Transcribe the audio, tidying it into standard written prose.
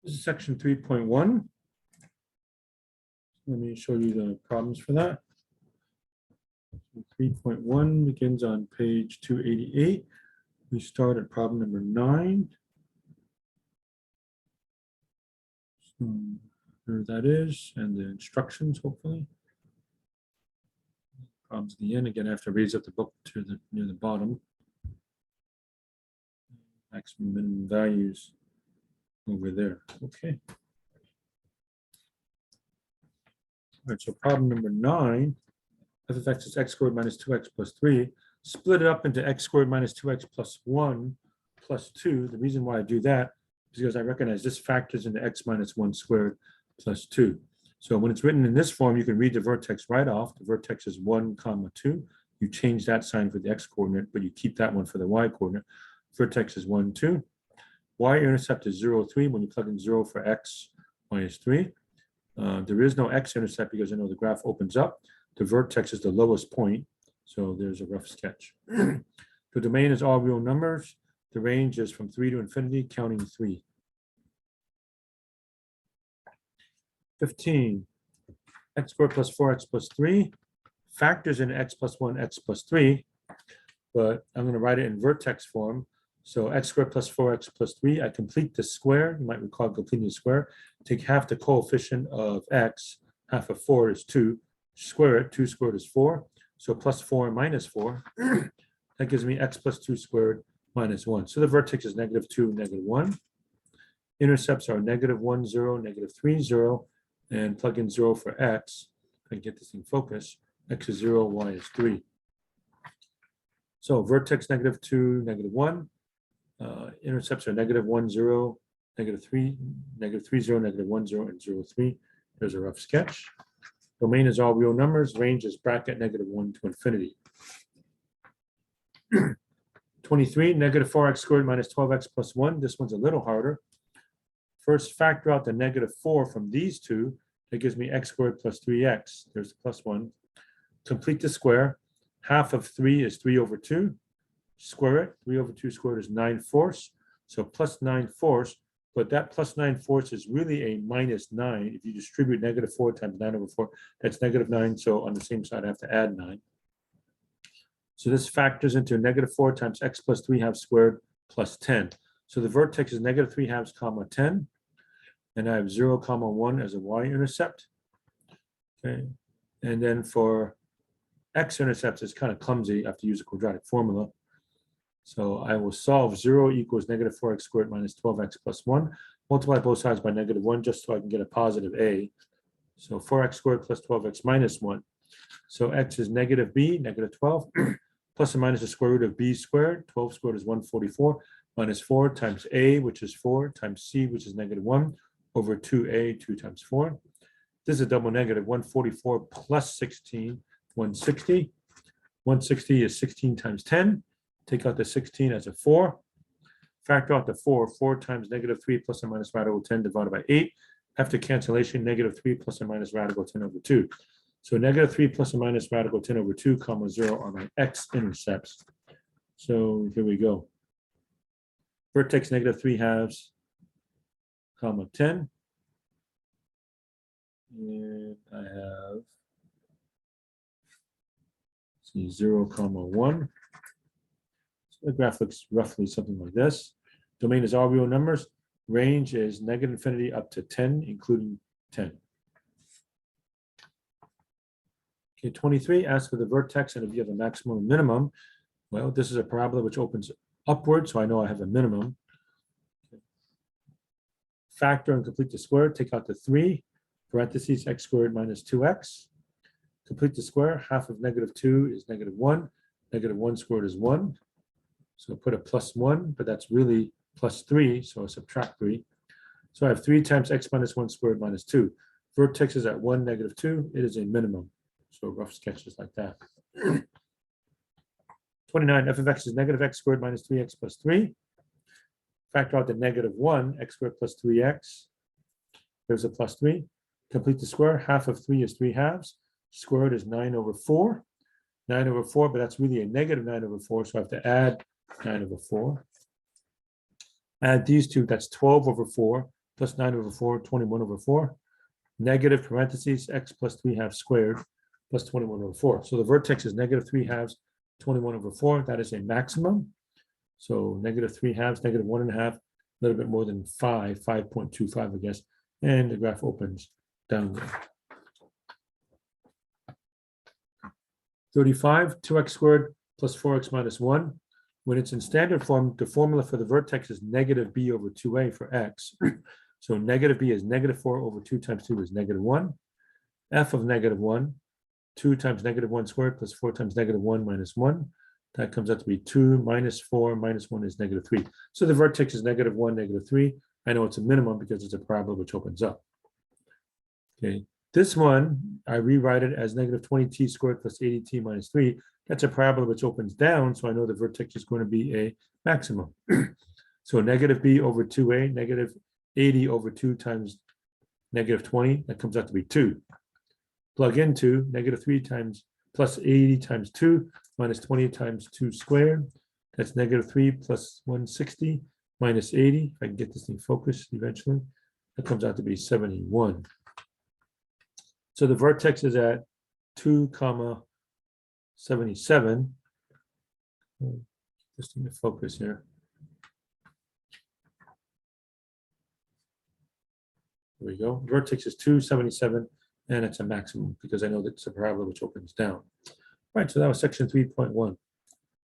This is section 3.1. Let me show you the problems for that. 3.1 begins on page 288. We start at problem number 9. So there that is, and the instructions, hopefully. Problems at the end. Again, I have to raise up the book to the near the bottom. Maximum minimum values over there. Okay. All right, so problem number 9, f of x is x squared minus 2x plus 3. Split it up into x squared minus 2x plus 1 plus 2. The reason why I do that is because I recognize this factors into x minus 1 squared plus 2. So when it's written in this form, you can read the vertex right off. The vertex is 1, 2. You change that sign for the x coordinate, but you keep that one for the y coordinate. Vertex is 1, 2. Y-intercept is 0, 3. When you plug in 0 for x, y is 3. There is no x-intercept because I know the graph opens up. The vertex is the lowest point, so there's a rough sketch. The domain is all real numbers. The range is from 3 to infinity, counting 3. 15, x squared plus 4x plus 3 factors in x plus 1, x plus 3, but I'm going to write it in vertex form. So x squared plus 4x plus 3, I complete the square. You might recall completing the square. Take half the coefficient of x, half of 4 is 2. Square it, 2 squared is 4. So plus 4 minus 4. That gives me x plus 2 squared minus 1. So the vertex is negative 2, negative 1. Intercepts are negative 1, 0, negative 3, 0. And plug in 0 for x. If I can get this in focus, x is 0, y is 3. So vertex negative 2, negative 1. Intercepts are negative 1, 0, negative 3, negative 3, 0, negative 1, 0, and 0, 3. There's a rough sketch. Domain is all real numbers. Range is bracket negative 1 to infinity. 23, negative 4x squared minus 12x plus 1. This one's a little harder. First, factor out the negative 4 from these two. That gives me x squared plus 3x. There's the plus 1. Complete the square. Half of 3 is 3 over 2. Square it. 3 over 2 squared is 9/4. So plus 9/4. But that plus 9/4 is really a minus 9. If you distribute negative 4 times 9 over 4, that's negative 9. So on the same side, I have to add 9. So this factors into negative 4 times x plus 3 halves squared plus 10. So the vertex is negative 3 halves comma 10. And I have 0, 1 as a y-intercept. Okay. And then for x-intercepts, it's kind of clumsy. I have to use a quadratic formula. So I will solve 0 equals negative 4x squared minus 12x plus 1. Multiply both sides by negative 1 just so I can get a positive a. So 4x squared plus 12x minus 1. So x is negative b, negative 12, plus or minus the square root of b squared. 12 squared is 144, minus 4 times a, which is 4, times c, which is negative 1, over 2a, 2 times 4. This is a double negative, 144 plus 16, 160. 160 is 16 times 10. Take out the 16 as a 4. Factor out the 4. 4 times negative 3 plus or minus radical 10 divided by 8. After cancellation, negative 3 plus or minus radical 10 over 2. So negative 3 plus or minus radical 10 over 2, comma 0 are my x-intercepts. So here we go. Vertex negative 3 halves, comma 10. And I have 0, 1. So the graph looks roughly something like this. Domain is all real numbers. Range is negative infinity up to 10, including 10. Okay, 23, ask for the vertex and if you have a maximum and minimum. Well, this is a parabola which opens upward, so I know I have a minimum. Okay. Factor and complete the square. Take out the 3, parentheses, x squared minus 2x. Complete the square. Half of negative 2 is negative 1. Negative 1 squared is 1. So put a plus 1, but that's really plus 3, so I subtract 3. So I have 3 times x minus 1 squared minus 2. Vertex is at 1, negative 2. It is a minimum. So rough sketches like that. 29, f of x is negative x squared minus 3x plus 3. Factor out the negative 1, x squared plus 3x. There's a plus 3. Complete the square. Half of 3 is 3 halves. Squared is 9 over 4. 9 over 4, but that's really a negative 9 over 4, so I have to add 9 over 4. Add these two, that's 12 over 4. plus 9 over 4, 21 over 4, negative parentheses, x plus 3 halves squared, plus 21 over 4. So the vertex is negative 3 halves, 21 over 4. That is a maximum. So negative 3 halves, negative 1.5, a little bit more than 5, 5.25, I guess. And the graph opens downward. 35, 2x squared plus 4x minus 1. When it's in standard form, the formula for the vertex is negative b over 2a for x. So negative b is negative 4 over 2 times 2 is negative 1. F of negative 1, 2 times negative 1 squared plus 4 times negative 1 minus 1. That comes out to be 2 minus 4 minus 1 is negative 3. So the vertex is negative 1, negative 3. I know it's a minimum because it's a parabola which opens up. Okay, this one, I rewrite it as negative 20t squared plus 80t minus 3. That's a parabola which opens down, so I know the vertex is going to be a maximum. So negative b over 2a, negative 80 over 2 times negative 20, that comes out to be 2. Plug into negative 3 times plus 80 times 2 minus 20 times 2 squared. That's negative 3 plus 160 minus 80. If I can get this thing focused eventually, that comes out to be 71. So the vertex is at 2, 77. Just need to focus here. There we go. Vertex is 277, and it's a maximum because I know that it's a parabola which opens down. All right, so that was section 3.1.